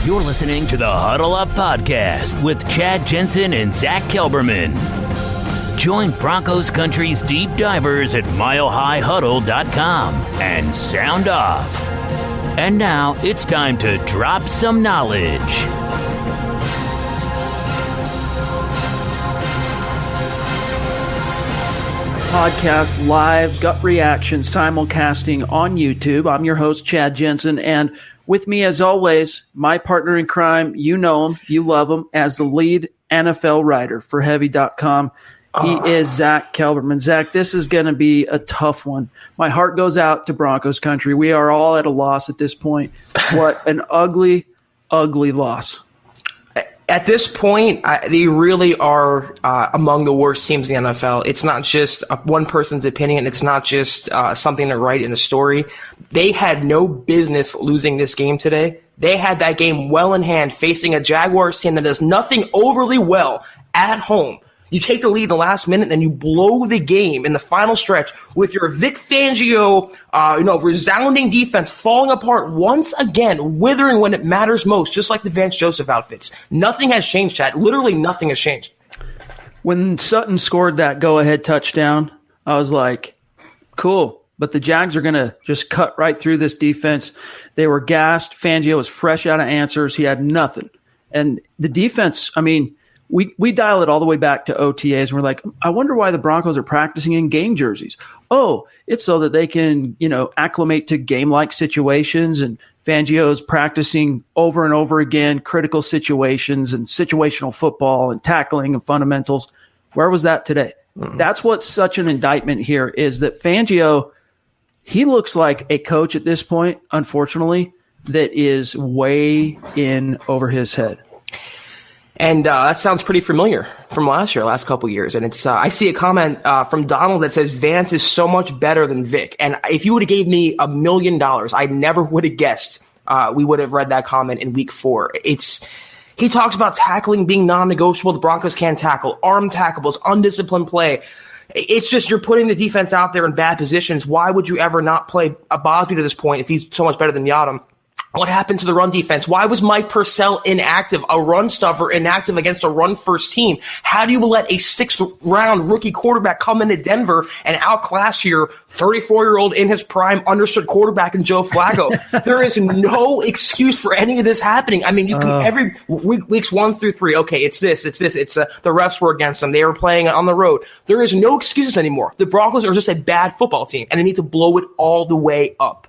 You're listening to the Huddle Up Podcast with Chad Jensen and Zack Kelberman. Join Broncos Country's deep divers at milehighhuddle.com and sound off. And now it's time to drop some knowledge. Podcast live, gut reaction, simulcasting on YouTube. I'm your host, Chad Jensen, and with me, as always, my partner in crime, you know him, you love him, as the lead NFL writer for Heavy.com. He is Zack Kelberman. Zack, this is going to be a tough one. My heart goes out to Broncos Country. We are all at a loss at this point. What an ugly, ugly loss. At this point, they really are among the worst teams in the NFL. It's not just one person's opinion. It's not just something to write in a story. They had no business losing this game today. They had that game well in hand, facing a Jaguars team that does nothing overly well at home. You take the lead in the last minute, then you blow the game in the final stretch with your Vic Fangio, resounding defense falling apart once again, withering when it matters most, just like the Vance Joseph outfits. Nothing has changed, Chad. Literally nothing has changed. When Sutton scored that go-ahead touchdown, I was like, cool. But the Jags are going to just cut right through this defense. They were gassed. Fangio was fresh out of answers. He had nothing. And the defense, I mean, we dial it all the way back to OTAs, and we're like, I wonder why the Broncos are practicing in game jerseys. Oh, it's so that they can, acclimate to game-like situations, and Fangio's practicing over and over again critical situations and situational football and tackling and fundamentals. Where was that today? Mm-hmm. That's what's such an indictment here, is that Fangio, he looks like a coach at this point, unfortunately, that is way in over his head. And that sounds pretty familiar from last couple years. And it's I see a comment from Donald that says Vance is so much better than Vic. And if you would have gave me $1 million, I never would have guessed we would have read that comment in week 4. He talks about tackling being non-negotiable. The Broncos can't tackle, arm tackles, undisciplined play. It's just you're putting the defense out there in bad positions. Why would you ever not play a Bosby to this point if he's so much better than Yadam? What happened to the run defense? Why was Mike Purcell inactive, a run stuffer inactive against a run-first team? How do you let a 6th-round rookie quarterback come into Denver and outclass your 34-year-old in his prime understood quarterback in Joe Flacco? There is no excuse for any of this happening. I mean, you can every weeks 1 through 3. Okay, it's this. It's the refs were against them. They were playing on the road. There is no excuses anymore. The Broncos are just a bad football team, and they need to blow it all the way up.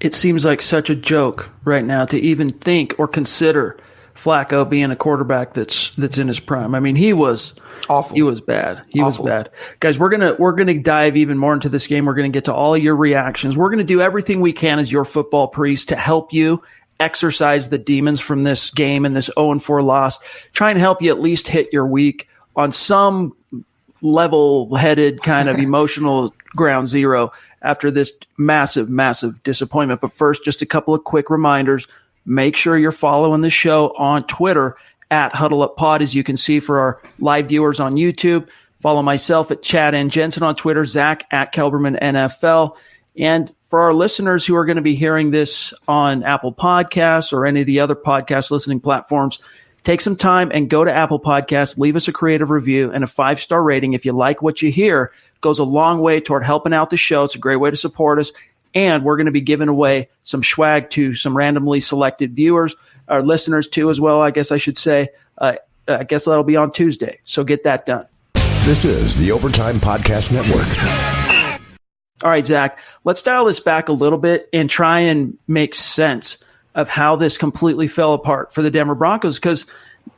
It seems like such a joke right now to even think or consider Flacco being a quarterback that's in his prime. I mean, he was awful. He was bad. He was bad. Guys, we're gonna dive even more into this game. We're gonna get to all of your reactions. We're gonna do everything we can as your football priest to help you exorcise the demons from this game and this 0-4 loss. Try and help you at least hit your week on some level-headed kind of emotional ground zero after this massive, massive disappointment. But first, just a couple of quick reminders. Make sure you're following the show on Twitter at HuddleUpPod, as you can see for our live viewers on YouTube. Follow myself at Chad and Jensen on Twitter, Zack at Kelberman NFL. And for our listeners who are going to be hearing this on Apple Podcasts or any of the other podcast listening platforms, take some time and go to Apple Podcasts, leave us a creative review and a 5-star rating. If you like what you hear, goes a long way toward helping out the show. It's a great way to support us. And we're going to be giving away some swag to some randomly selected viewers, or listeners too as well, I guess I should say. I guess that'll be on Tuesday. So get that done. This is the Overtime Podcast Network. All right, Zack, let's dial this back a little bit and try and make sense of how this completely fell apart for the Denver Broncos, because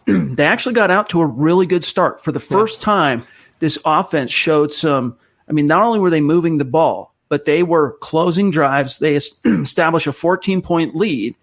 they actually got out to a really good start. For the first time, this offense showed some, not only were they moving the ball, but they were closing drives. They established a 14-point lead.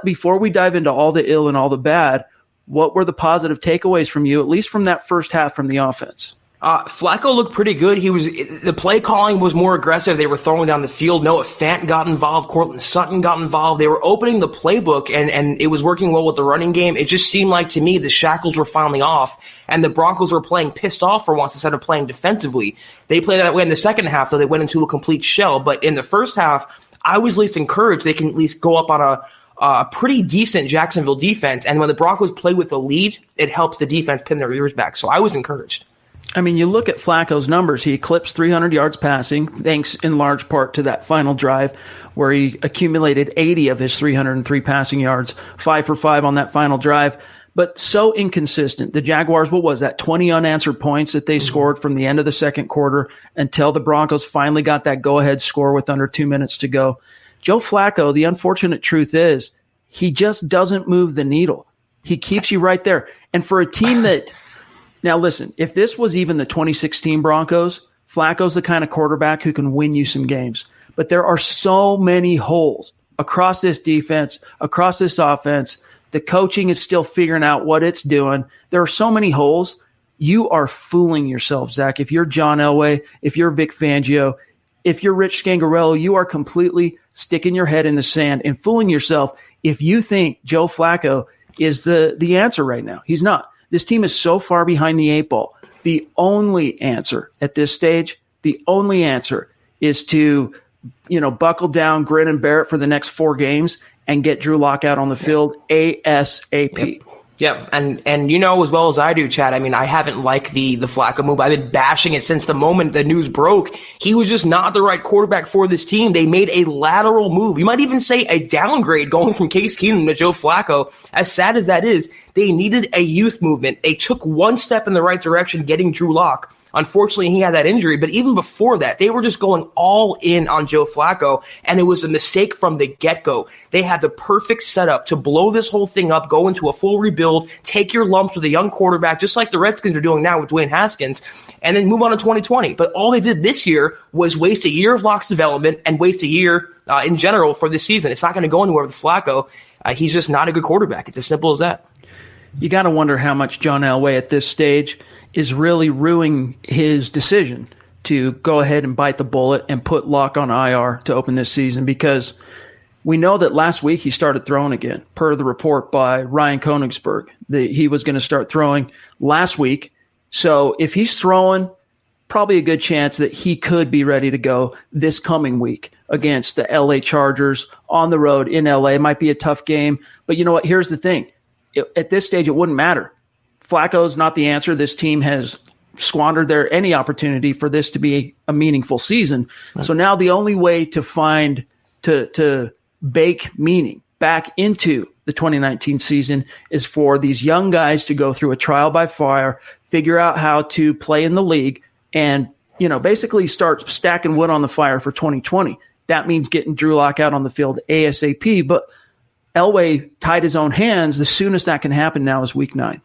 Before we dive into all the ill and all the bad, what were the positive takeaways from you, at least from that first half from the offense? Flacco looked pretty good. The play calling was more aggressive. They were throwing down the field. Noah Fant got involved. Courtland Sutton got involved. They were opening the playbook, and it was working well with the running game. It just seemed like to me the shackles were finally off, and the Broncos were playing pissed off for once instead of playing defensively. They played that way in the second half, though they went into a complete shell. But in the first half, I was least encouraged they can at least go up on a pretty decent Jacksonville defense. And when the Broncos play with the lead, it helps the defense pin their ears back. So I was encouraged. I mean, you look at Flacco's numbers. He eclipsed 300 yards passing, thanks in large part to that final drive where he accumulated 80 of his 303 passing yards, 5 for 5 on that final drive. But so inconsistent. The Jaguars, what was that, 20 unanswered points that they scored from the end of the second quarter until the Broncos finally got that go-ahead score with under 2 minutes to go. Joe Flacco, the unfortunate truth is, he just doesn't move the needle. He keeps you right there. And for a team that... Now, listen, if this was even the 2016 Broncos, Flacco's the kind of quarterback who can win you some games. But there are so many holes across this defense, across this offense. The coaching is still figuring out what it's doing. There are so many holes. You are fooling yourself, Zach. If you're John Elway, if you're Vic Fangio, if you're Rich Scangarello, you are completely sticking your head in the sand and fooling yourself if you think Joe Flacco is the answer right now. He's not. This team is so far behind the 8 ball. The only answer at this stage, the only answer is to, buckle down, grin and bear it for the next 4 games and get Drew Lock out on the field ASAP. Yep. And you know as well as I do, Chad, I mean, I haven't liked the Flacco move. I've been bashing it since the moment the news broke. He was just not the right quarterback for this team. They made a lateral move. You might even say a downgrade going from Case Keenum to Joe Flacco. As sad as that is, they needed a youth movement. They took one step in the right direction, getting Drew Lock. Unfortunately, he had that injury, but even before that, they were just going all in on Joe Flacco, and it was a mistake from the get-go. They had the perfect setup to blow this whole thing up, go into a full rebuild, take your lumps with a young quarterback, just like the Redskins are doing now with Dwayne Haskins, and then move on to 2020. But all they did this year was waste a year of Lock's development and waste a year in general for this season. It's not going to go anywhere with Flacco. He's just not a good quarterback. It's as simple as that. You got to wonder how much John Elway at this stage is really ruining his decision to go ahead and bite the bullet and put Lock on IR to open this season, because we know that last week he started throwing again, per the report by Ryan Koenigsberg, that he was going to start throwing last week. So if he's throwing, probably a good chance that he could be ready to go this coming week against the LA Chargers on the road in LA. It might be a tough game, but you know what? Here's the thing. At this stage, it wouldn't matter. Flacco's not the answer. This team has squandered any opportunity for this to be a meaningful season. Right. So now the only way to find, to bake meaning back into the 2019 season is for these young guys to go through a trial by fire, figure out how to play in the league, and, basically start stacking wood on the fire for 2020. That means getting Drew Lock out on the field ASAP. But Elway tied his own hands. The soonest that can happen now is week 9.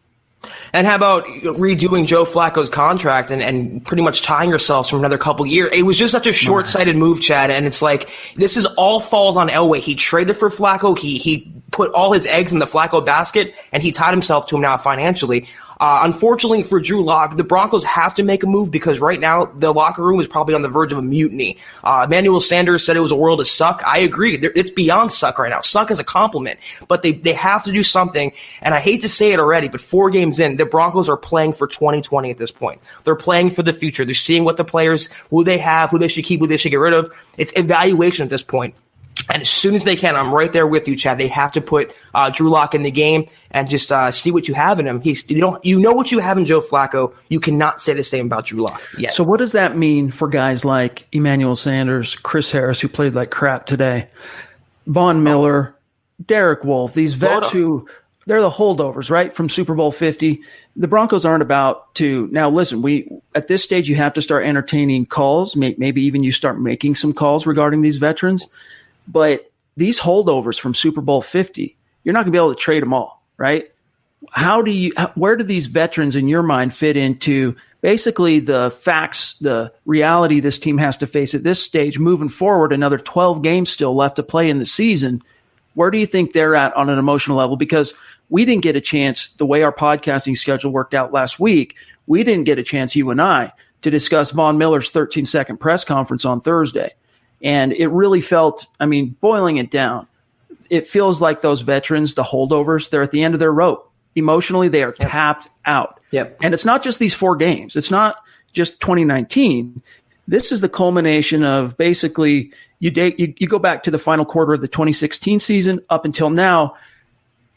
And how about redoing Joe Flacco's contract and pretty much tying yourselves from another couple years? It was just such a short-sighted move, Chad, and it's like this is all falls on Elway. He traded for Flacco. He put all his eggs in the Flacco basket, and he tied himself to him now financially. Unfortunately for Drew Lock, the Broncos have to make a move because right now the locker room is probably on the verge of a mutiny. Emmanuel Sanders said it was a world of suck. I agree. It's beyond suck right now. Suck is a compliment, but they have to do something. And I hate to say it already, but 4 games in, the Broncos are playing for 2020 at this point. They're playing for the future. They're seeing what the players, who they have, who they should keep, who they should get rid of. It's evaluation at this point. And as soon as they can, I'm right there with you, Chad. They have to put Drew Lock in the game and just see what you have in him. You know what you have in Joe Flacco. You cannot say the same about Drew Lock yet. So what does that mean for guys like Emmanuel Sanders, Chris Harris, who played like crap today, Von Miller, Derek Wolfe, these vets who they're the holdovers, right, from Super Bowl 50. The Broncos aren't about to – now, listen, at this stage you have to start entertaining calls. Maybe even you start making some calls regarding these veterans. But these holdovers from Super Bowl 50, you're not going to be able to trade them all, right? Where do these veterans in your mind fit into basically the facts, the reality this team has to face at this stage moving forward, another 12 games still left to play in the season? Where do you think they're at on an emotional level? Because we didn't get a chance, the way our podcasting schedule worked out last week, we didn't get a chance, you and I, to discuss Von Miller's 13-second press conference on Thursday. And it really felt, boiling it down, it feels like those veterans, the holdovers, they're at the end of their rope. Emotionally, they are tapped out. Yep. And it's not just these 4 games. It's not just 2019. This is the culmination of basically you go back to the final quarter of the 2016 season up until now.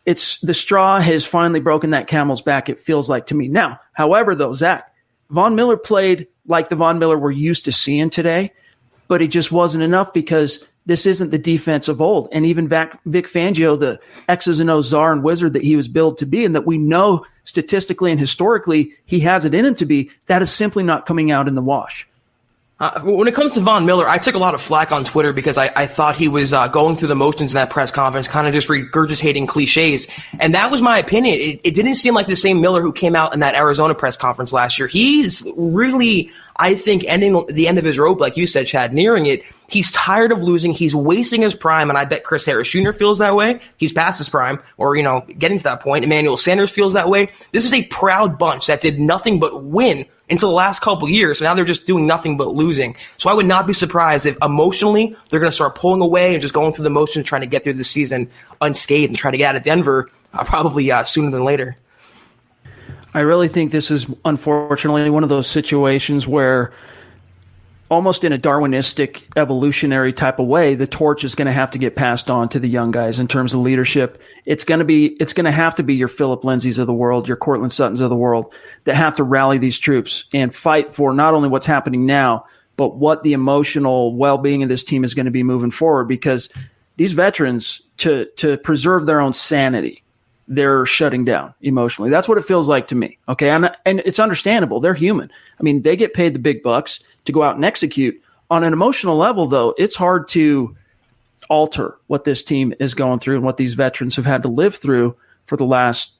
It's the straw has finally broken that camel's back, it feels like to me. Now, however, though, Zach, Von Miller played like the Von Miller we're used to seeing today, but it just wasn't enough because this isn't the defense of old. And even Vic Fangio, the X's and O's czar and wizard that he was billed to be and that we know statistically and historically he has it in him to be, that is simply not coming out in the wash. When it comes to Von Miller, I took a lot of flack on Twitter because I thought he was going through the motions in that press conference, kind of just regurgitating cliches. And that was my opinion. It didn't seem like the same Miller who came out in that Arizona press conference last year. He's really, I think, ending the end of his rope, like you said, Chad, nearing it. He's tired of losing. He's wasting his prime, and I bet Chris Harris Jr. feels that way. He's past his prime, or, getting to that point. Emmanuel Sanders feels that way. This is a proud bunch that did nothing but win until the last couple years. So now they're just doing nothing but losing. So I would not be surprised if emotionally they're going to start pulling away and just going through the motions, trying to get through the season unscathed and try to get out of Denver probably sooner than later. I really think this is, unfortunately, one of those situations where almost in a Darwinistic evolutionary type of way, the torch is going to have to get passed on to the young guys in terms of leadership. It's going to have to be your Phillip Lindsays of the world, your Cortland Suttons of the world that have to rally these troops and fight for not only what's happening now, but what the emotional well-being of this team is going to be moving forward, because these veterans, to preserve their own sanity, they're shutting down emotionally. That's what it feels like to me. Okay. And it's understandable. They're human. I mean, they get paid the big bucks to go out and execute. On an emotional level, though, it's hard to alter what this team is going through and what these veterans have had to live through for the last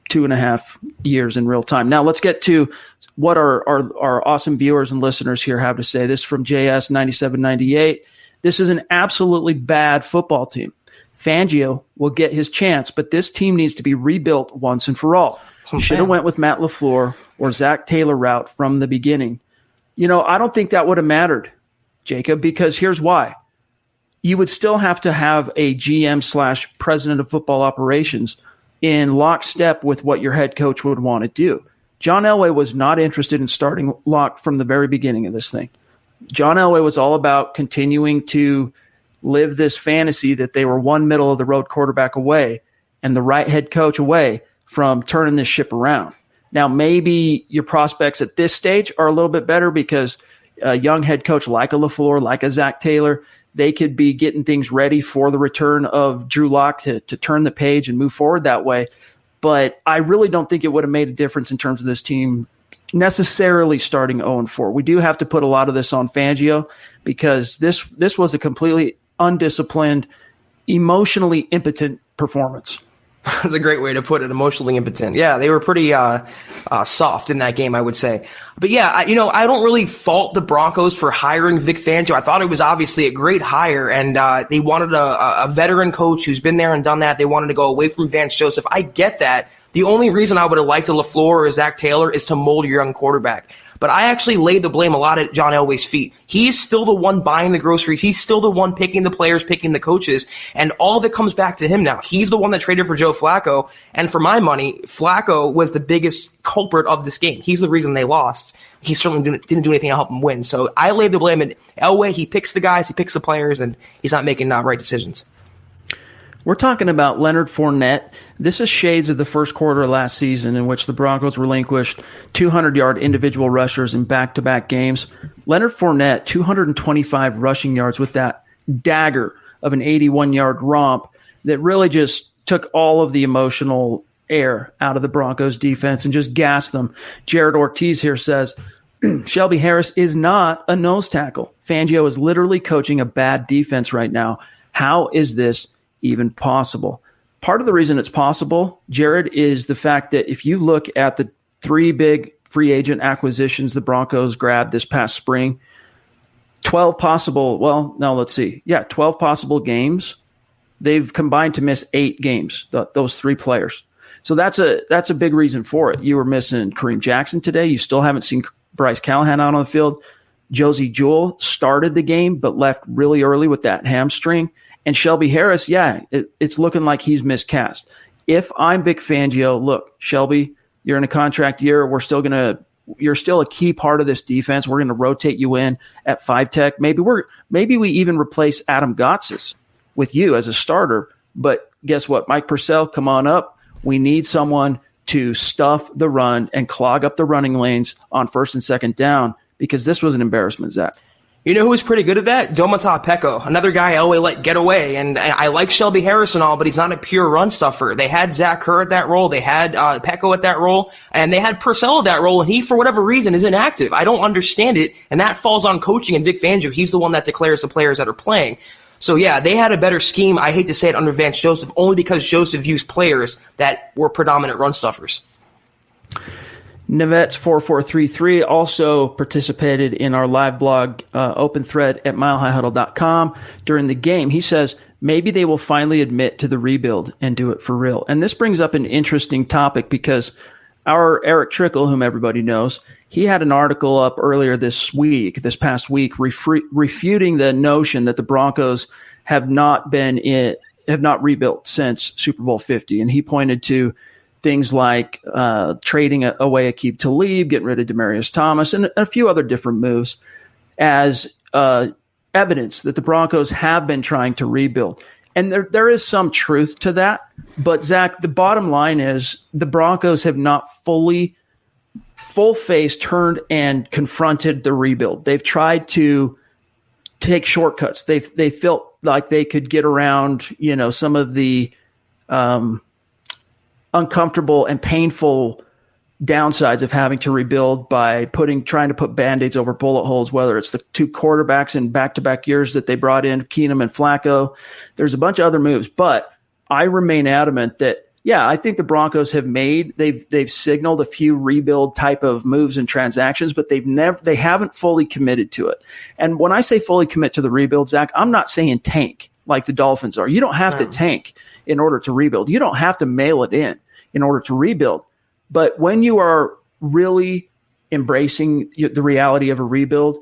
2.5 years in real time. Now, let's get to what our awesome viewers and listeners here have to say. This is from JS 9798. This is an absolutely bad football team. Fangio will get his chance, but this team needs to be rebuilt once and for all. You should have went with Matt LaFleur or Zach Taylor route from the beginning. I don't think that would have mattered, Jacob, because here's why. You would still have to have a GM/president of football operations in lockstep with what your head coach would want to do. John Elway was not interested in starting Locke from the very beginning of this thing. John Elway was all about continuing to live this fantasy that they were one middle of the road quarterback away and the right head coach away from turning this ship around. Now, maybe your prospects at this stage are a little bit better because a young head coach like a LaFleur, like a Zach Taylor, they could be getting things ready for the return of Drew Lock to turn the page and move forward that way. But I really don't think it would have made a difference in terms of this team necessarily starting 0-4. We do have to put a lot of this on Fangio because this was a completely undisciplined, emotionally impotent performance. That's a great way to put it, emotionally impotent. Yeah, they were pretty soft in that game, I would say. But yeah, I don't really fault the Broncos for hiring Vic Fangio. I thought it was obviously a great hire, and they wanted a veteran coach who's been there and done that. They wanted to go away from Vance Joseph. I get that. The only reason I would have liked a LaFleur or Zach Taylor is to mold your young quarterback. But I actually laid the blame a lot at John Elway's feet. He's still the one buying the groceries. He's still the one picking the players, picking the coaches. And all of it comes back to him now. He's the one that traded for Joe Flacco. And for my money, Flacco was the biggest culprit of this game. He's the reason they lost. He certainly didn't do anything to help them win. So I laid the blame at Elway. He picks the guys, he picks the players, and he's not making right decisions. We're talking about Leonard Fournette. This is shades of the first quarter of last season in which the Broncos relinquished 200-yard individual rushers in back-to-back games. Leonard Fournette, 225 rushing yards with that dagger of an 81-yard romp that really just took all of the emotional air out of the Broncos defense and just gassed them. Jared Ortiz here says, Shelby Harris is not a nose tackle. Fangio is literally coaching a bad defense right now. How is this even possible? Part of the reason it's possible, Jared, is the fact that if you look at the 3 big free agent acquisitions the Broncos grabbed this past spring, 12 possible games, they've combined to miss 8 games, those 3 players. So that's a big reason for it. You were missing Kareem Jackson today. You still haven't seen Bryce Callahan out on the field. Josie Jewell started the game but left really early with that hamstring. And Shelby Harris, it's looking like he's miscast. If I'm Vic Fangio, look, Shelby, you're in a contract year. We're still going to you're still a key part of this defense. We're going to rotate you in at 5 tech. Maybe we even replace Adam Gotsis with you as a starter. But guess what? Mike Purcell, come on up. We need someone to stuff the run and clog up the running lanes on first and second down, because this was an embarrassment, Zach. You know who was pretty good at that? Domata Peko, another guy Elway let get away. And I like Shelby Harris and all, but he's not a pure run stuffer. They had Zach Kerr at that role. They had Peko at that role. And they had Purcell at that role. And he, for whatever reason, is inactive. I don't understand it. And that falls on coaching and Vic Fangio. He's the one that declares the players that are playing. So, yeah, they had a better scheme. I hate to say it under Vance Joseph, only because Joseph used players that were predominant run stuffers. Nivets 4433 also participated in our live blog open thread at milehighhuddle.com during the game. He says maybe they will finally admit to the rebuild and do it for real. And this brings up an interesting topic, because our Eric Trickle, whom everybody knows, he had an article up earlier this past week, refuting the notion that the Broncos have not rebuilt since Super Bowl 50. And he pointed to things like trading away Aqib Talib, getting rid of Demaryius Thomas, and a few other different moves as evidence that the Broncos have been trying to rebuild. And there is some truth to that. But, Zach, the bottom line is the Broncos have not full-face turned and confronted the rebuild. They've tried to take shortcuts. They felt like they could get around, some of the uncomfortable and painful downsides of having to rebuild by trying to put Band-Aids over bullet holes, whether it's the two quarterbacks in back-to-back years that they brought in, Keenum and Flacco. There's a bunch of other moves, but I remain adamant that, yeah, I think the Broncos they've signaled a few rebuild type of moves and transactions, but they haven't fully committed to it. And when I say fully commit to the rebuild, Zach, I'm not saying tank like the Dolphins are. You don't have to tank in order to rebuild. You don't have to mail it in order to rebuild. But when you are really embracing the reality of a rebuild,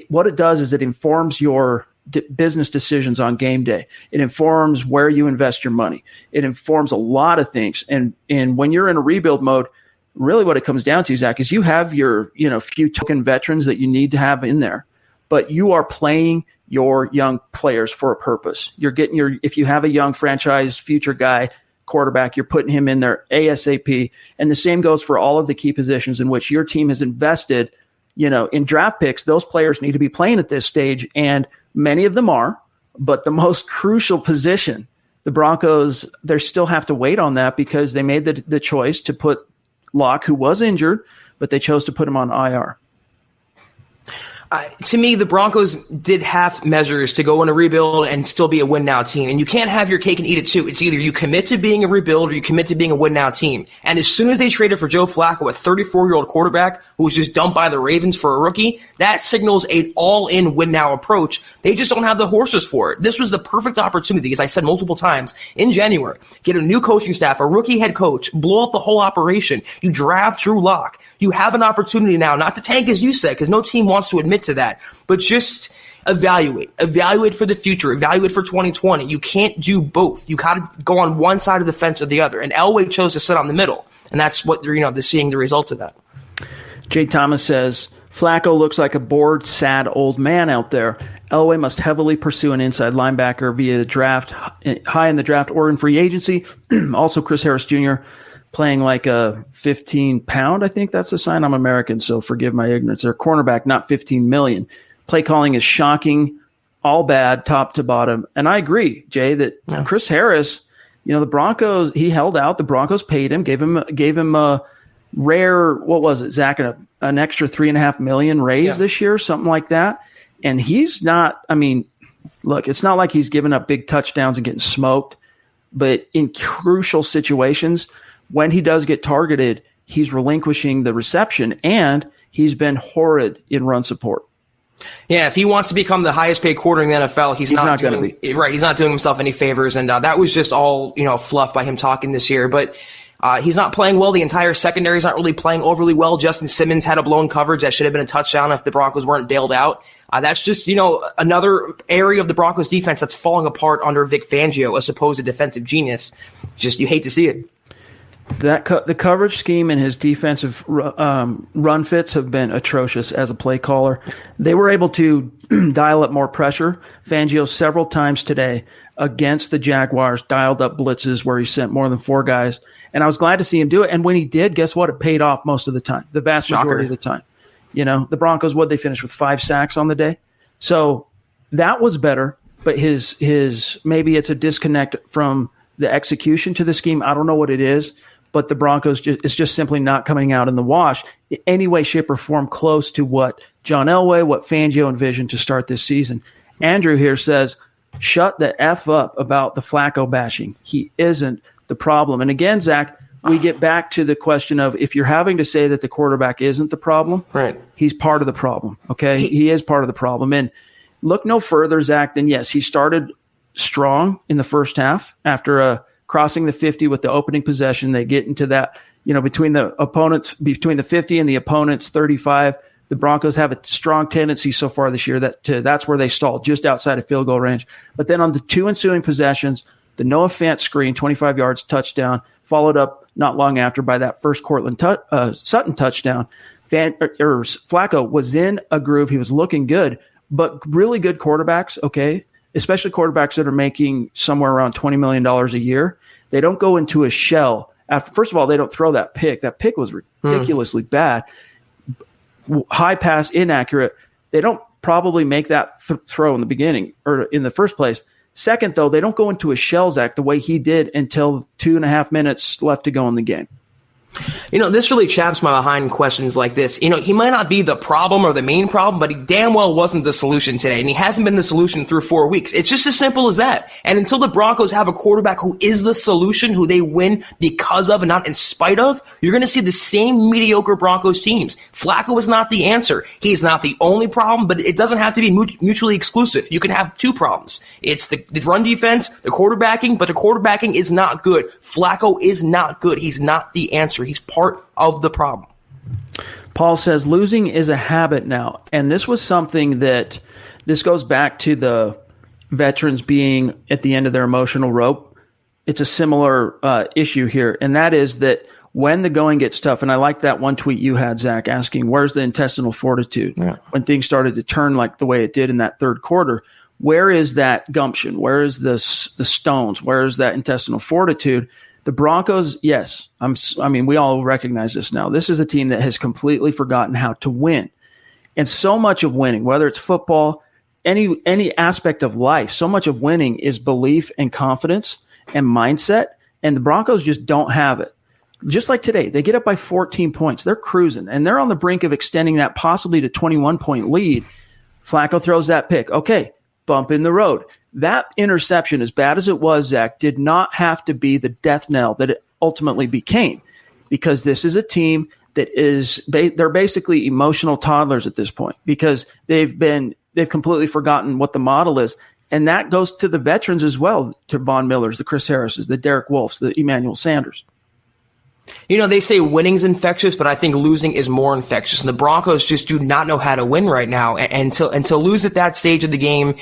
what it does is it informs your business decisions on game day. It informs where you invest your money. It informs a lot of things. And when you're in a rebuild mode, really what it comes down to, Zach, is you have your few token veterans that you need to have in there, but you are playing your young players for a purpose. You're getting if you have a young franchise future guy, quarterback, you're putting him in there ASAP. And the same goes for all of the key positions in which your team has invested, in draft picks. Those players need to be playing at this stage, and many of them are. But the most crucial position, the Broncos, they still have to wait on that, because they made the choice to put Locke, who was injured, but they chose to put him on IR. To me, the Broncos did half measures to go in a rebuild and still be a win-now team. And you can't have your cake and eat it too. It's either you commit to being a rebuild or you commit to being a win-now team. And as soon as they traded for Joe Flacco, a 34-year-old quarterback who was just dumped by the Ravens for a rookie, that signals an all-in win-now approach. They just don't have the horses for it. This was the perfect opportunity, as I said multiple times, in January. Get a new coaching staff, a rookie head coach, blow up the whole operation. You draft Drew Lock. You have an opportunity now, not to tank as you said, because no team wants to admit to that, but just evaluate for the future, evaluate for 2020. You can't do both. You got to go on one side of the fence or the other. And Elway chose to sit on the middle, and that's what they're seeing the results of that. Jay Thomas says, Flacco looks like a bored, sad old man out there. Elway must heavily pursue an inside linebacker via the draft, high in the draft or in free agency. Also, Chris Harris Jr. playing like a 15-pound, I think that's a sign. I'm American, so forgive my ignorance. They're cornerback, not 15 million. Play calling is shocking, all bad, top to bottom. And I agree, Jay, that Chris Harris, the Broncos, he held out. The Broncos paid him, gave him a rare, what was it, Zach, an extra $3.5 million raise this year, something like that. And he's not, look, it's not like he's giving up big touchdowns and getting smoked, but in crucial situations, when he does get targeted, he's relinquishing the reception, and he's been horrid in run support. Yeah, if he wants to become the highest paid quarter in the NFL, he's not going to be. Right, he's not doing himself any favors, and that was just all fluff by him talking this year. But he's not playing well. The entire secondary is not really playing overly well. Justin Simmons had a blown coverage that should have been a touchdown if the Broncos weren't bailed out. That's just another area of the Broncos defense that's falling apart under Vic Fangio, a supposed defensive genius. Just you hate to see it. The coverage scheme and his defensive run fits have been atrocious as a play caller. They were able to dial up more pressure. Fangio several times today against the Jaguars dialed up blitzes where he sent more than 4 guys. And I was glad to see him do it. And when he did, guess what? It paid off most of the time, the vast majority of the time. The Broncos, they finish with 5 sacks on the day. So that was better. But his maybe it's a disconnect from the execution to the scheme. I don't know what it is. But the Broncos it's just simply not coming out in the wash in any way, shape, or form close to what John Elway, what Fangio envisioned to start this season. Andrew here says, shut the F up about the Flacco bashing. He isn't the problem. And again, Zach, we get back to the question of if you're having to say that the quarterback isn't the problem, right? He's part of the problem, okay? He is part of the problem. And look no further, Zach, than yes, he started strong in the first half after crossing the 50 with the opening possession. They get into that, between the 50 and the opponent's 35. The Broncos have a strong tendency so far this year that's where they stalled, just outside of field goal range. But then on the 2 ensuing possessions, the Noah Fant screen, 25 yards, touchdown, followed up not long after by that first Sutton touchdown. Flacco was in a groove. He was looking good, but really good quarterbacks, okay, especially quarterbacks that are making somewhere around $20 million a year, they don't go into a shell. First of all, they don't throw that pick. That pick was ridiculously bad. High pass, inaccurate. They don't probably make that throw in the beginning or in the first place. Second, though, they don't go into a shell, Zach, the way he did until 2.5 minutes left to go in the game. This really chaps my behind questions like this. He might not be the problem or the main problem, but he damn well wasn't the solution today, and he hasn't been the solution through 4 weeks. It's just as simple as that. And until the Broncos have a quarterback who is the solution, who they win because of and not in spite of, you're going to see the same mediocre Broncos teams. Flacco is not the answer. He's not the only problem, but it doesn't have to be mutually exclusive. You can have 2 problems. It's the run defense, the quarterbacking, but the quarterbacking is not good. Flacco is not good. He's not the answer. He's part of the problem. Paul says losing is a habit now. And this was something that this goes back to the veterans being at the end of their emotional rope. It's a similar issue here. And that is that when the going gets tough, and I like that one tweet you had, Zach, asking where's the intestinal fortitude when things started to turn like the way it did in that third quarter. Where is that gumption? Where is the stones? Where is that intestinal fortitude? The Broncos, yes, we all recognize this now. This is a team that has completely forgotten how to win. And so much of winning, whether it's football, any aspect of life, so much of winning is belief and confidence and mindset. And the Broncos just don't have it. Just like today, they get up by 14 points. They're cruising, and they're on the brink of extending that possibly to 21-point lead. Flacco throws that pick. Okay, bump in the road. That interception, as bad as it was, Zach, did not have to be the death knell that it ultimately became, because this is a team that they're basically emotional toddlers at this point, because they've completely forgotten what the model is. And that goes to the veterans as well, to Von Millers, the Chris Harrises, the Derek Wolfs, the Emmanuel Sanders. They say winning's infectious, but I think losing is more infectious. And the Broncos just do not know how to win right now. And to lose at that stage of the game,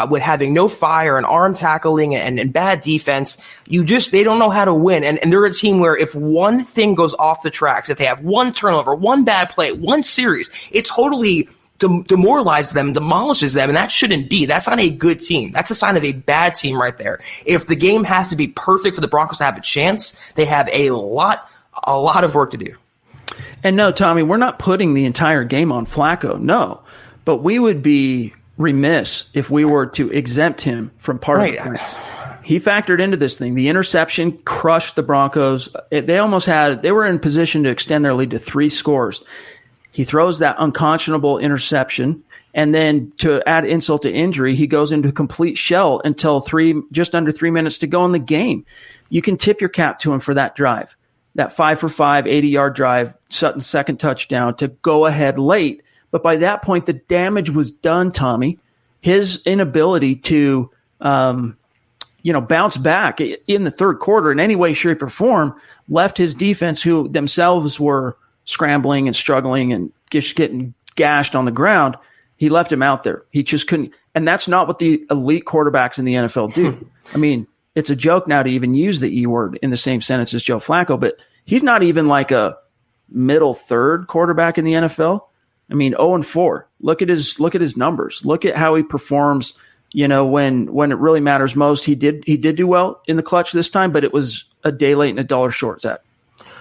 with having no fire and arm tackling and bad defense, they don't know how to win. And they're a team where if one thing goes off the tracks, if they have one turnover, one bad play, one series, it totally demoralizes them, demolishes them, and that shouldn't be. That's not a good team. That's a sign of a bad team right there. If the game has to be perfect for the Broncos to have a chance, they have a lot of work to do. And no, Tommy, we're not putting the entire game on Flacco, no. But we would be remiss if we were to exempt him from part of it. He factored into this thing. The interception crushed the Broncos. They were in position to extend their lead to 3 scores. He throws that unconscionable interception, and then to add insult to injury, he goes into a complete shell until just under 3 minutes to go in the game. You can tip your cap to him for that drive. That 5-for-5, 80-yard drive, Sutton's second touchdown to go ahead late. But by that point, the damage was done, Tommy. His inability to, bounce back in the third quarter in any way, shape, or form left his defense, who themselves were scrambling and struggling and just getting gashed on the ground. He left him out there. He just couldn't. And that's not what the elite quarterbacks in the NFL do. It's a joke now to even use the E word in the same sentence as Joe Flacco, but he's not even like a middle third quarterback in the NFL. I mean, 0-4. Look at his numbers. Look at how he performs. When it really matters most. He did do well in the clutch this time, but it was a day late and a dollar short, Zach.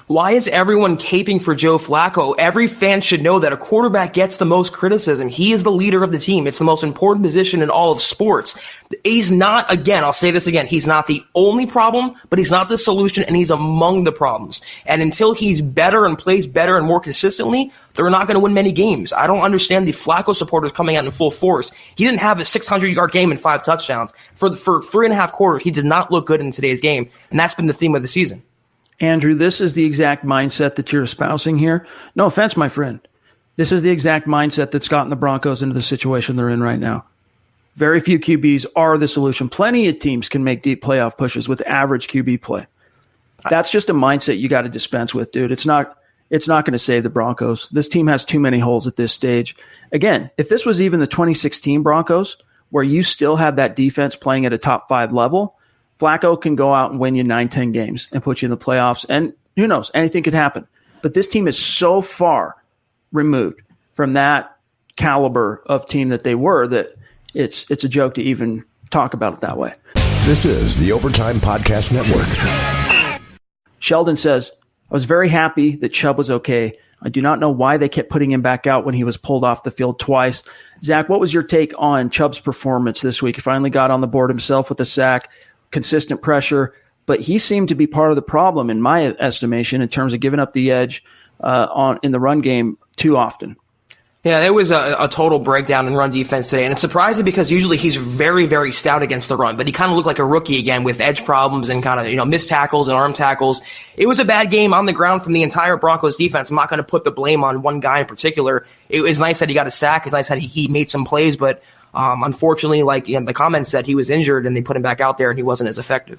Why is everyone caping for Joe Flacco? Every fan should know that a quarterback gets the most criticism. He is the leader of the team. It's the most important position in all of sports. He's not, again, I'll say this again, he's not the only problem, but he's not the solution, and he's among the problems. And until he's better and plays better and more consistently, they're not going to win many games. I don't understand the Flacco supporters coming out in full force. He didn't have a 600-yard game and 5 touchdowns. For 3.5 quarters, he did not look good in today's game, and that's been the theme of the season. Andrew, this is the exact mindset that you're espousing here. No offense, my friend. This is the exact mindset that's gotten the Broncos into the situation they're in right now. Very few QBs are the solution. Plenty of teams can make deep playoff pushes with average QB play. That's just a mindset you got to dispense with, dude. It's not going to save the Broncos. This team has too many holes at this stage. Again, if this was even the 2016 Broncos, where you still had that defense playing at a top 5 level, Flacco can go out and win you 9-10 games and put you in the playoffs. And who knows, anything could happen. But this team is so far removed from that caliber of team that they were that it's a joke to even talk about it that way. This is the Overtime Podcast Network. Sheldon says, I was very happy that Chubb was okay. I do not know why they kept putting him back out when he was pulled off the field twice. Zach, what was your take on Chubb's performance this week? He finally got on the board himself with a sack. Consistent pressure, but he seemed to be part of the problem in my estimation in terms of giving up the edge in the run game too often. Yeah, it was a total breakdown in run defense today, and it's surprising because usually he's very, very stout against the run, but he kind of looked like a rookie again with edge problems and kind of missed tackles and arm tackles. It was a bad game on the ground from the entire Broncos defense. I'm not going to put the blame on one guy in particular. It was nice that he got a sack. It's nice that he made some plays, but unfortunately, like the comments said, he was injured and they put him back out there and he wasn't as effective.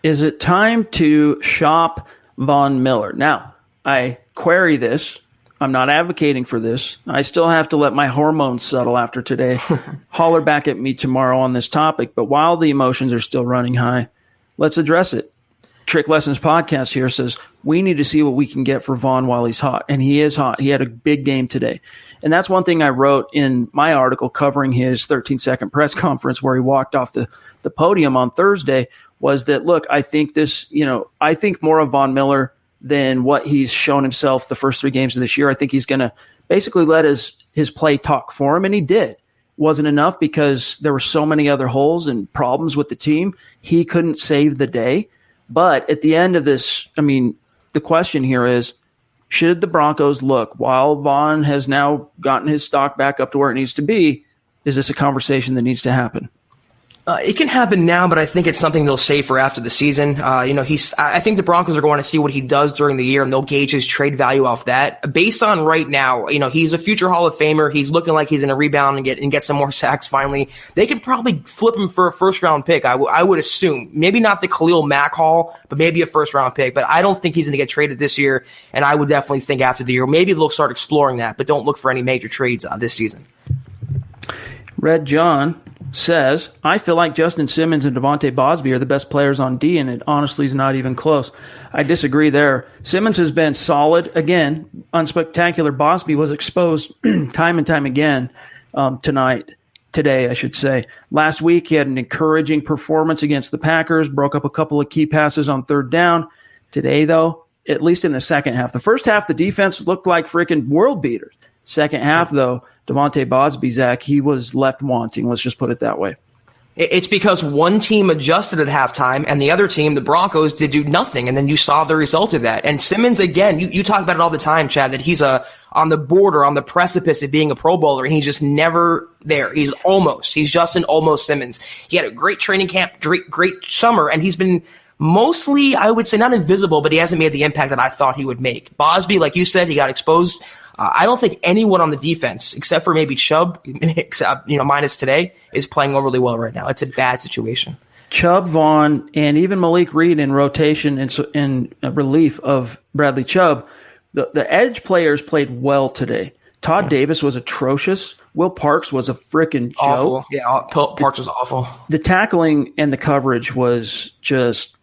Is it time to shop Von Miller? Now, I query this. I'm not advocating for this. I still have to let my hormones settle after today. Holler back at me tomorrow on this topic. But while the emotions are still running high, let's address it. Trick Lessons Podcast here says, we need to see what we can get for Vaughn while he's hot. And he is hot. He had a big game today. And that's one thing I wrote in my article covering his 13-second press conference where he walked off the podium on Thursday was that, look, I think I think more of Von Miller than what he's shown himself the first 3 games of this year. I think he's going to basically let his play talk for him, and he did. Wasn't enough because there were so many other holes and problems with the team. He couldn't save the day. But at the end of this, I mean, the question here is, should the Broncos look, while Vaughn has now gotten his stock back up to where it needs to be, is this a conversation that needs to happen? It can happen now, but I think it's something they'll save for after the season. I think the Broncos are going to see what he does during the year, and they'll gauge his trade value off that. Based on right now, he's a future Hall of Famer. He's looking like he's going to rebound and get some more sacks finally. They could probably flip him for a first-round pick, I would assume. Maybe not the Khalil Mack haul, but maybe a first-round pick. But I don't think he's going to get traded this year, and I would definitely think after the year, maybe they'll start exploring that, but don't look for any major trades this season. Red John says, I feel like Justin Simmons and Devontae Bosby are the best players on D, and it honestly is not even close. I disagree there. Simmons has been solid. Again, unspectacular. Bosby was exposed time and time again today, I should say. Last week, he had an encouraging performance against the Packers, broke up a couple of key passes on 3rd down. Today, though, at least in the second half. The first half, the defense looked like freaking world beaters. Second half, though, Devontae Bosby, Zach, he was left wanting. Let's just put it that way. It's because one team adjusted at halftime and the other team, the Broncos, did do nothing, and then you saw the result of that. And Simmons, again, you talk about it all the time, Chad, that he's on the border, on the precipice of being a Pro Bowler, and he's just never there. He's Justin Almost Simmons. He had a great training camp, great summer, and he's been mostly, I would say, not invisible, but he hasn't made the impact that I thought he would make. Bosby, like you said, he got exposed. I don't think anyone on the defense, except for maybe Chubb, minus today, is playing overly well right now. It's a bad situation. Chubb, Vaughn, and even Malik Reed in rotation in relief of Bradley Chubb, the edge players played well today. Todd Davis was atrocious. Will Parks was a freaking joke. Awful. Yeah, Parks was awful. The tackling and the coverage was just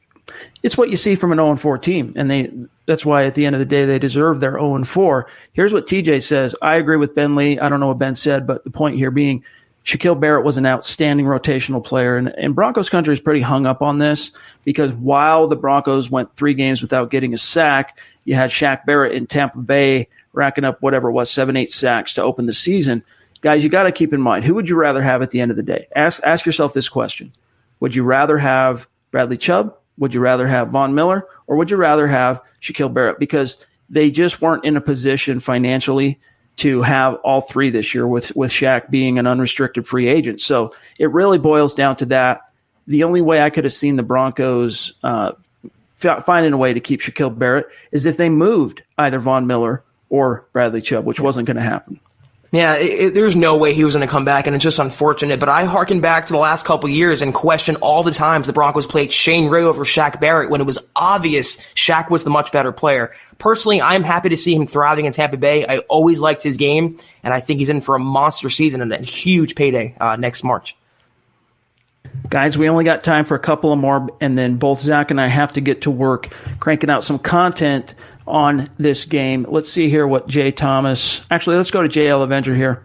It's what you see from an 0-4 team, and that's why at the end of the day they deserve their 0-4. Here's what TJ says. I agree with Ben Lee. I don't know what Ben said, but the point here being Shaquille Barrett was an outstanding rotational player, and Broncos country is pretty hung up on this because while the Broncos went 3 games without getting a sack, you had Shaq Barrett in Tampa Bay racking up whatever it was, 7-8 sacks to open the season. Guys, you got to keep in mind, who would you rather have at the end of the day? Ask yourself this question. Would you rather have Bradley Chubb? Would you rather have Von Miller? Or would you rather have Shaquille Barrett? Because they just weren't in a position financially to have all 3 this year with Shaq being an unrestricted free agent. So it really boils down to that. The only way I could have seen the Broncos finding a way to keep Shaquille Barrett is if they moved either Von Miller or Bradley Chubb, which wasn't going to happen. Yeah, there's no way he was going to come back, and it's just unfortunate. But I harken back to the last couple of years and question all the times the Broncos played Shane Ray over Shaq Barrett when it was obvious Shaq was the much better player. Personally, I'm happy to see him thriving in Tampa Bay. I always liked his game, and I think he's in for a monster season and a huge payday next March. Guys, we only got time for a couple of more, and then both Zach and I have to get to work cranking out some content on this game. Let's see here what Jay Thomas. Actually, let's go to JL Avenger here.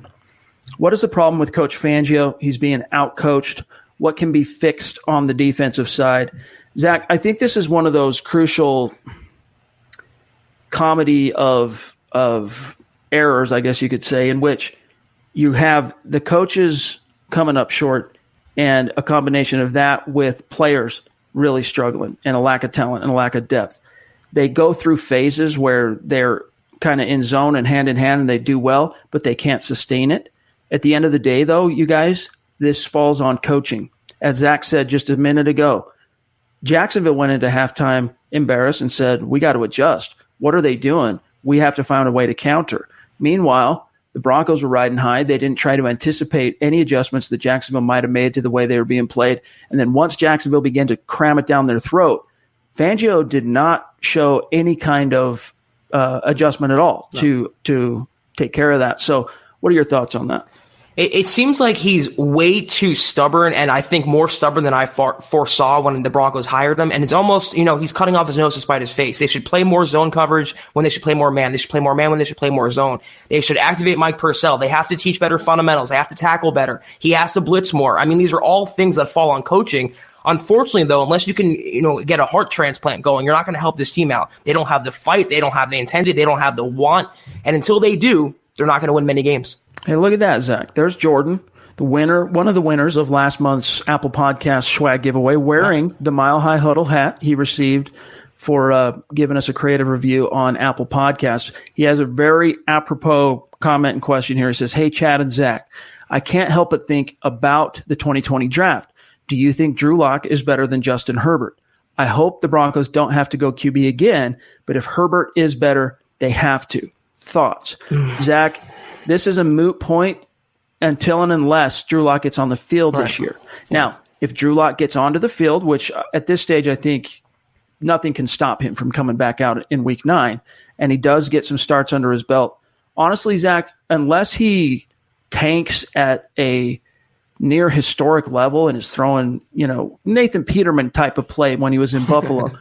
What is the problem with Coach Fangio? He's being outcoached. What can be fixed on the defensive side? Zach, I think this is one of those crucial comedy of errors, I guess you could say, in which you have the coaches coming up short and a combination of that with players really struggling and a lack of talent and a lack of depth. They go through phases where they're kind of in zone and hand in hand and they do well, but they can't sustain it. At the end of the day, though, you guys, this falls on coaching. As Zach said just a minute ago, Jacksonville went into halftime embarrassed and said, we got to adjust. What are they doing? We have to find a way to counter. Meanwhile, the Broncos were riding high. They didn't try to anticipate any adjustments that Jacksonville might have made to the way they were being played. And then once Jacksonville began to cram it down their throat, Fangio did not show any kind of adjustment at all to take care of that. So what are your thoughts on that? It seems like he's way too stubborn, and I think more stubborn than I foresaw when the Broncos hired him. And it's almost, he's cutting off his nose to spite his face. They should play more zone coverage when they should play more man. They should play more man when they should play more zone. They should activate Mike Purcell. They have to teach better fundamentals. They have to tackle better. He has to blitz more. I mean, these are all things that fall on coaching. Unfortunately, though, unless you can, get a heart transplant going, you're not going to help this team out. They don't have the fight. They don't have the intensity. They don't have the want. And until they do, they're not going to win many games. Hey, look at that, Zach. There's Jordan, the winner, one of the winners of last month's Apple Podcast swag giveaway, wearing the Mile High Huddle hat he received for giving us a creative review on Apple Podcasts. He has a very apropos comment and question here. He says, hey, Chad and Zach, I can't help but think about the 2020 draft. Do you think Drew Lock is better than Justin Herbert? I hope the Broncos don't have to go QB again, but if Herbert is better, they have to. Thoughts? Zach, this is a moot point until and unless Drew Lock gets on the field this year. Now, if Drew Lock gets onto the field, which at this stage I think nothing can stop him from coming back out in Week 9, and he does get some starts under his belt, honestly, Zach, unless he tanks at a near historic level and is throwing, Nathan Peterman type of play when he was in Buffalo,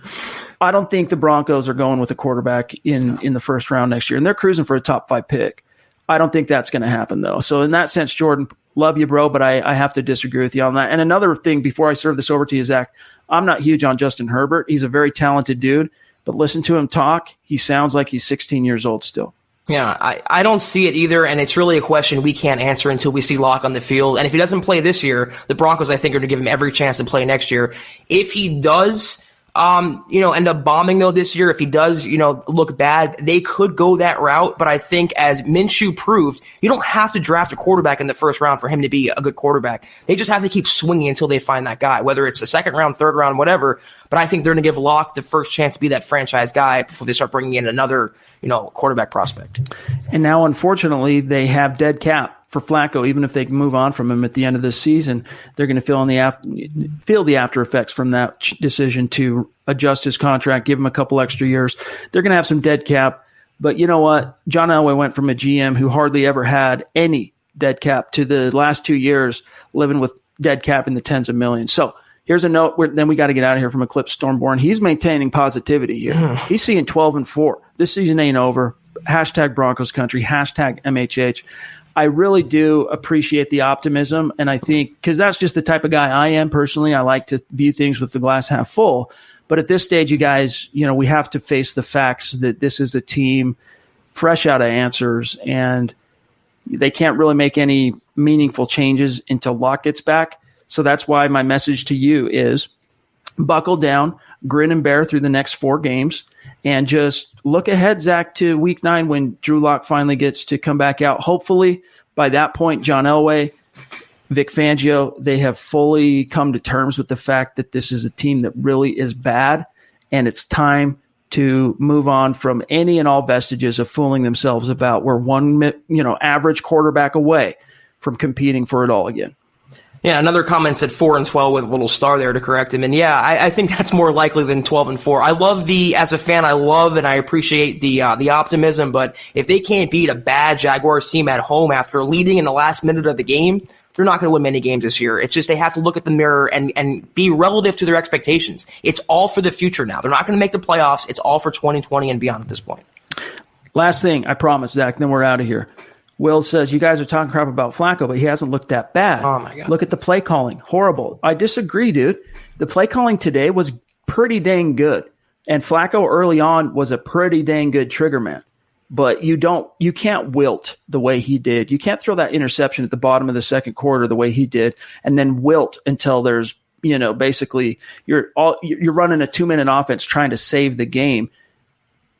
I don't think the Broncos are going with a quarterback in the first round next year, and they're cruising for a top 5 pick. I don't think that's going to happen, though. So in that sense, Jordan, love you, bro, but I have to disagree with you on that. And another thing before I serve this over to you, Zach, I'm not huge on Justin Herbert. He's a very talented dude, but listen to him talk. He sounds like he's 16 years old still. Yeah, I don't see it either, and it's really a question we can't answer until we see Locke on the field. And if he doesn't play this year, the Broncos, I think, are going to give him every chance to play next year. If he does end up bombing, though, this year, if he does, look bad, they could go that route. But I think, as Minshew proved, you don't have to draft a quarterback in the first round for him to be a good quarterback. They just have to keep swinging until they find that guy, whether it's the second round, third round, whatever. But I think they're going to give Locke the first chance to be that franchise guy before they start bringing in another, quarterback prospect. And now, unfortunately, they have dead cap for Flacco. Even if they can move on from him at the end of this season, they're going to feel the after effects from that decision to adjust his contract, give him a couple extra years. They're going to have some dead cap. But you know what? John Elway went from a GM who hardly ever had any dead cap to the last 2 years living with dead cap in the tens of millions. So Here's a note. Then we got to get out of here from Eclipse Stormborn. He's maintaining positivity here. He's seeing 12-4. This season ain't over. Hashtag Broncos country. Hashtag MHH. I really do appreciate the optimism, and I think because that's just the type of guy I am personally. I like to view things with the glass half full. But at this stage, you guys, we have to face the facts that this is a team fresh out of answers, and they can't really make any meaningful changes until Locke gets back. So that's why my message to you is buckle down, grin and bear through the next 4 games, and just look ahead, Zach, to week 9 when Drew Lock finally gets to come back out. Hopefully by that point, John Elway, Vic Fangio, they have fully come to terms with the fact that this is a team that really is bad, and it's time to move on from any and all vestiges of fooling themselves about we're one average quarterback away from competing for it all again. Yeah, another comment said 4-12 with a little star there to correct him. And yeah, I think that's more likely than 12-4. I love as a fan, I love and I appreciate the optimism, but if they can't beat a bad Jaguars team at home after leading in the last minute of the game, they're not going to win many games this year. It's just they have to look at the mirror and be relative to their expectations. It's all for the future now. They're not going to make the playoffs. It's all for 2020 and beyond at this point. Last thing, I promise, Zach, then we're out of here. Will says, you guys are talking crap about Flacco, but he hasn't looked that bad. Oh, my God. Look at the play calling. Horrible. I disagree, dude. The play calling today was pretty dang good. And Flacco early on was a pretty dang good trigger man. But you can't wilt the way he did. You can't throw that interception at the bottom of the second quarter the way he did and then wilt until there's, basically you're running a 2-minute offense trying to save the game.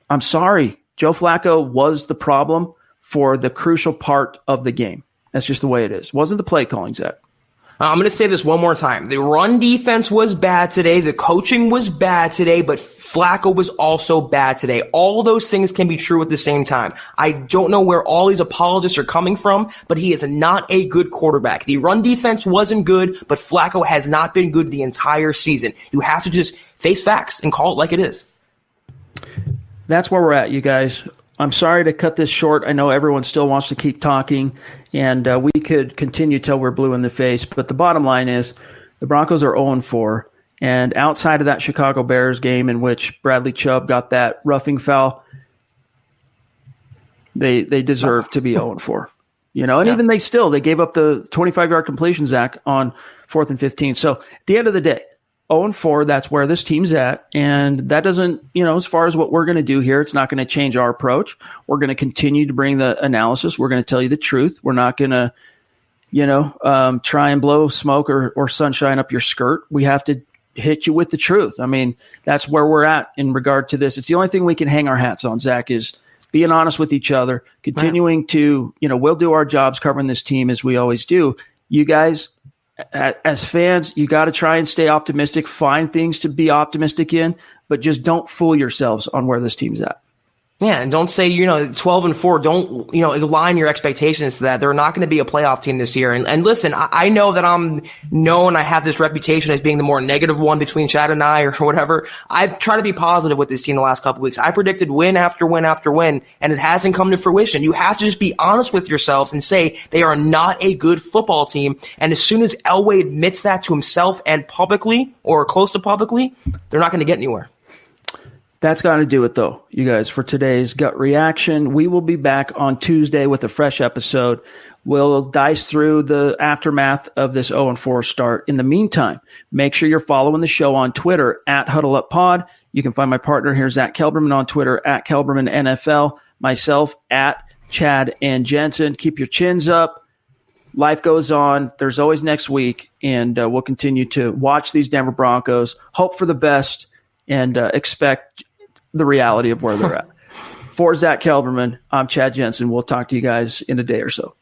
I'm sorry. Joe Flacco was the problem for the crucial part of the game. That's just the way it is. Wasn't the play calling, Zach. I'm going to say this one more time. The run defense was bad today. The coaching was bad today, but Flacco was also bad today. All those things can be true at the same time. I don't know where all these apologists are coming from, but he is not a good quarterback. The run defense wasn't good, but Flacco has not been good the entire season. You have to just face facts and call it like it is. That's where we're at, you guys. I'm sorry to cut this short. I know everyone still wants to keep talking, and we could continue till we're blue in the face. But the bottom line is the Broncos are 0-4, and outside of that Chicago Bears game in which Bradley Chubb got that roughing foul, they deserve to be 0-4. Even they gave up the 25-yard completion, Zach, on 4th and 15. So at the end of the day, 0-4, that's where this team's at. And that doesn't, as far as what we're going to do here, it's not going to change our approach. We're going to continue to bring the analysis. We're going to tell you the truth. We're not going to, try and blow smoke or sunshine up your skirt. We have to hit you with the truth. I mean, that's where we're at in regard to this. It's the only thing we can hang our hats on, Zach, is being honest with each other, continuing to, we'll do our jobs covering this team as we always do. You guys, as fans, you got to try and stay optimistic, find things to be optimistic in, but just don't fool yourselves on where this team's at. Yeah, and don't say, 12-4. Don't, align your expectations to that. They're not going to be a playoff team this year. And listen, I know that I'm known, I have this reputation as being the more negative one between Chad and I or whatever. I've tried to be positive with this team the last couple of weeks. I predicted win after win after win, and it hasn't come to fruition. You have to just be honest with yourselves and say they are not a good football team. And as soon as Elway admits that to himself and publicly, or close to publicly, they're not going to get anywhere. That's got to do it, though, you guys, for today's Gut Reaction. We will be back on Tuesday with a fresh episode. We'll dice through the aftermath of this 0-4 start. In the meantime, make sure you're following the show on Twitter at HuddleUpPod. You can find my partner here, Zack Kelberman, on Twitter at KelbermanNFL. Myself at Chad and Jensen. Keep your chins up. Life goes on. There's always next week, and we'll continue to watch these Denver Broncos, hope for the best, and expect the reality of where they're at. For Zack Kelberman, I'm Chad Jensen. We'll talk to you guys in a day or so.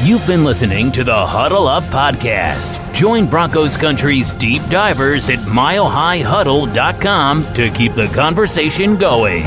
You've been listening to the Huddle Up Podcast. Join Broncos Country's deep divers at milehighhuddle.com to keep the conversation going.